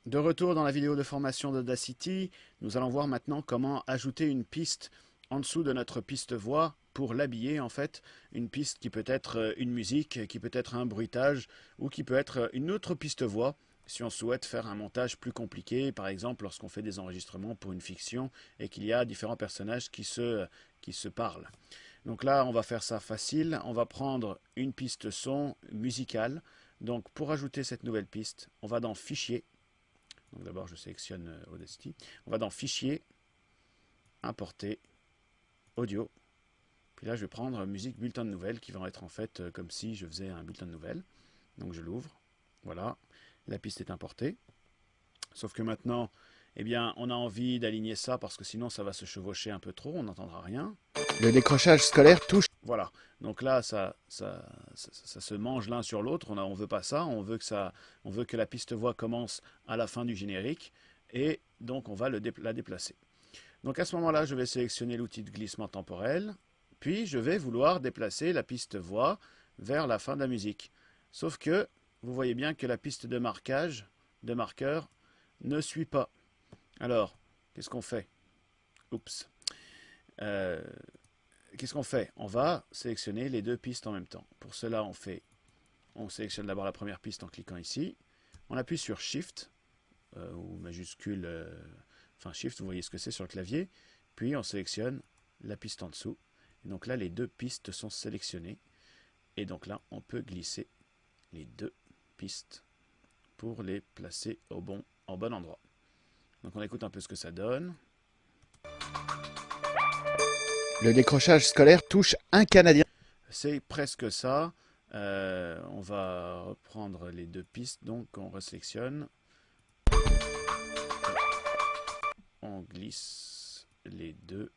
De retour dans la vidéo de formation d'Audacity, nous allons voir maintenant comment ajouter une piste en dessous de notre piste voix pour l'habiller en fait. Une piste qui peut être une musique, qui peut être un bruitage ou qui peut être une autre piste voix si on souhaite faire un montage plus compliqué, par exemple lorsqu'on fait des enregistrements pour une fiction et qu'il y a différents personnages qui se parlent. Donc là, on va faire ça facile. On va prendre une piste son musicale. Donc pour ajouter cette nouvelle piste, on va dans Fichier. Donc d'abord, je sélectionne Audacity. On va dans Fichier, Importer, Audio. Puis là, je vais prendre Musique Bulletin de Nouvelles qui va être en fait comme si je faisais un bulletin de nouvelles. Donc je l'ouvre. Voilà, la piste est importée. Sauf que maintenant, eh bien, on a envie d'aligner ça parce que sinon ça va se chevaucher un peu trop, on n'entendra rien. Le décrochage scolaire touche. Voilà. Donc là, ça se mange l'un sur l'autre. On veut pas ça. On veut que la piste voix commence à la fin du générique. Et donc, on va la déplacer. Donc à ce moment-là, je vais sélectionner l'outil de glissement temporel. Puis, je vais vouloir déplacer la piste voix vers la fin de la musique. Sauf que, vous voyez bien que la piste de marquage, de marqueur, ne suit pas. Alors, qu'est-ce qu'on fait? Oups. Euh, Qu'est-ce qu'on fait? On va sélectionner les deux pistes en même temps. Pour cela, on sélectionne d'abord la première piste en cliquant ici. On appuie sur Shift, ou majuscule, enfin Shift, vous voyez ce que c'est sur le clavier. Puis on sélectionne la piste en dessous. Et donc là, les deux pistes sont sélectionnées. Et donc là, on peut glisser les deux pistes pour les placer en bon endroit. Donc on écoute un peu ce que ça donne. Le décrochage scolaire touche un Canadien. C'est presque ça. On va reprendre les deux pistes, donc on resélectionne, on glisse les deux.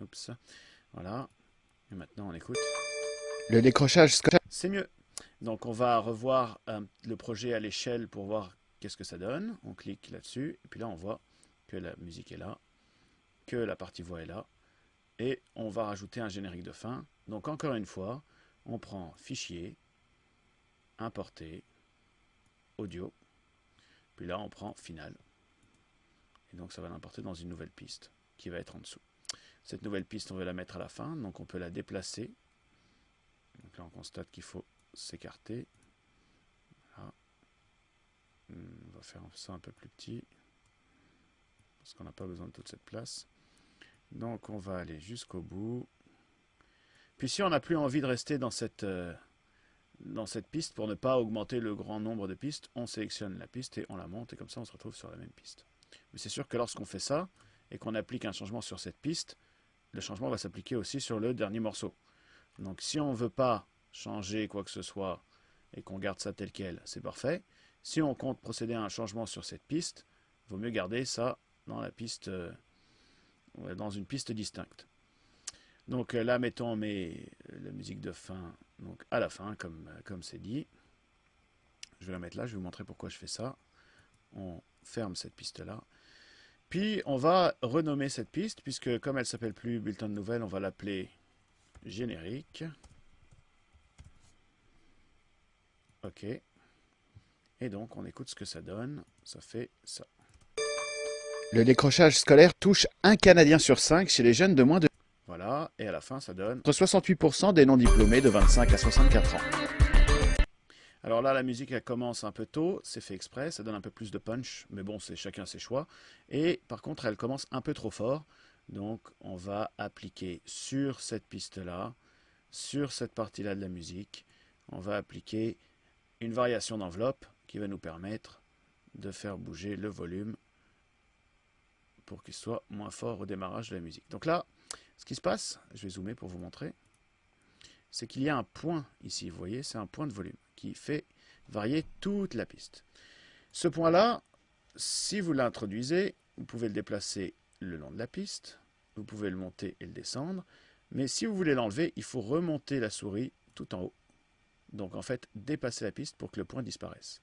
Oups, voilà. Et maintenant on écoute. Le décrochage scolaire. C'est mieux. Donc on va revoir le projet à l'échelle pour voir qu'est-ce que ça donne. On clique là-dessus, et puis là on voit que la musique est là, que la partie voix est là, et on va rajouter un générique de fin. Donc encore une fois, on prend Fichier, Importer, Audio, puis là on prend Final. Et donc ça va l'importer dans une nouvelle piste qui va être en dessous. Cette nouvelle piste, on veut la mettre à la fin, donc on peut la déplacer. Donc là on constate qu'il faut s'écarter. Voilà. On va faire ça un peu plus petit, parce qu'on n'a pas besoin de toute cette place. Donc on va aller jusqu'au bout. Puis si on n'a plus envie de rester dans cette piste, pour ne pas augmenter le grand nombre de pistes, on sélectionne la piste et on la monte, et comme ça on se retrouve sur la même piste. Mais c'est sûr que lorsqu'on fait ça, et qu'on applique un changement sur cette piste, le changement va s'appliquer aussi sur le dernier morceau. Donc si on ne veut pas changer quoi que ce soit, et qu'on garde ça tel quel, c'est parfait. Si on compte procéder à un changement sur cette piste, il vaut mieux garder ça dans dans une piste distincte. Donc là, mettons, on met la musique de fin donc à la fin, comme c'est dit. Je vais la mettre là, je vais vous montrer pourquoi je fais ça. On ferme cette piste-là. Puis on va renommer cette piste, puisque comme elle s'appelle plus bulletin de nouvelles, on va l'appeler générique. OK. Et donc on écoute ce que ça donne. Ça fait ça. Le décrochage scolaire touche un Canadien sur 5 chez les jeunes de moins de. Voilà. Et à la fin, ça donne. Entre 68% des non-diplômés de 25 à 64 ans. Alors là, la musique, elle commence un peu tôt. C'est fait exprès. Ça donne un peu plus de punch. Mais bon, c'est chacun ses choix. Et par contre, elle commence un peu trop fort. Donc on va appliquer sur cette piste-là, sur cette partie-là de la musique, on va appliquer une variation d'enveloppe qui va nous permettre de faire bouger le volume pour qu'il soit moins fort au démarrage de la musique. Donc là, ce qui se passe, je vais zoomer pour vous montrer, c'est qu'il y a un point ici, vous voyez, c'est un point de volume qui fait varier toute la piste. Ce point-là, si vous l'introduisez, vous pouvez le déplacer le long de la piste, vous pouvez le monter et le descendre, mais si vous voulez l'enlever, il faut remonter la souris tout en haut. Donc en fait, dépasser la piste pour que le point disparaisse.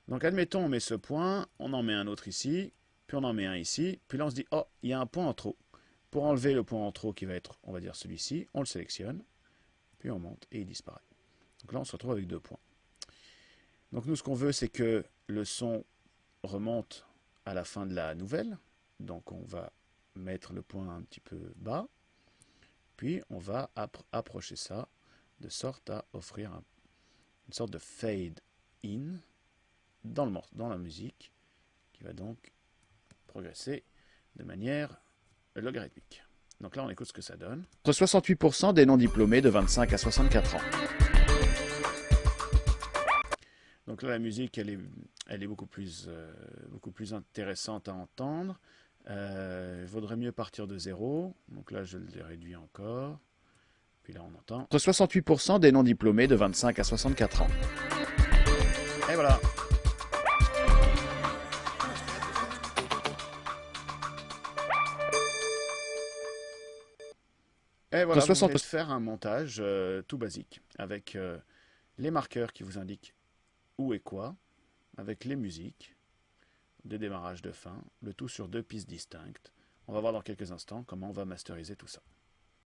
Donc admettons, on met ce point, on en met un autre ici, puis on en met un ici, puis là on se dit, oh, il y a un point en trop. Pour enlever le point en trop qui va être, on va dire celui-ci, on le sélectionne, puis on monte et il disparaît. Donc là on se retrouve avec deux points. Donc nous, ce qu'on veut, c'est que le son remonte à la fin de la nouvelle. Donc on va mettre le point un petit peu bas. Puis on va approcher ça de sorte à offrir une sorte de fade in dans la musique qui va donc progresser de manière logarithmique. Donc là, on écoute ce que ça donne. Entre 68% des non-diplômés de 25 à 64 ans. Donc là, la musique, elle est beaucoup plus intéressante à entendre. Il vaudrait mieux partir de zéro. Donc là, je le réduis encore. Puis là, on entend. Entre 68% des non-diplômés de 25 à 64 ans. Et voilà. Et voilà, vous venez de faire un montage tout basique avec les marqueurs qui vous indiquent où et quoi, avec les musiques de démarrage de fin, le tout sur deux pistes distinctes. On va voir dans quelques instants comment on va masteriser tout ça.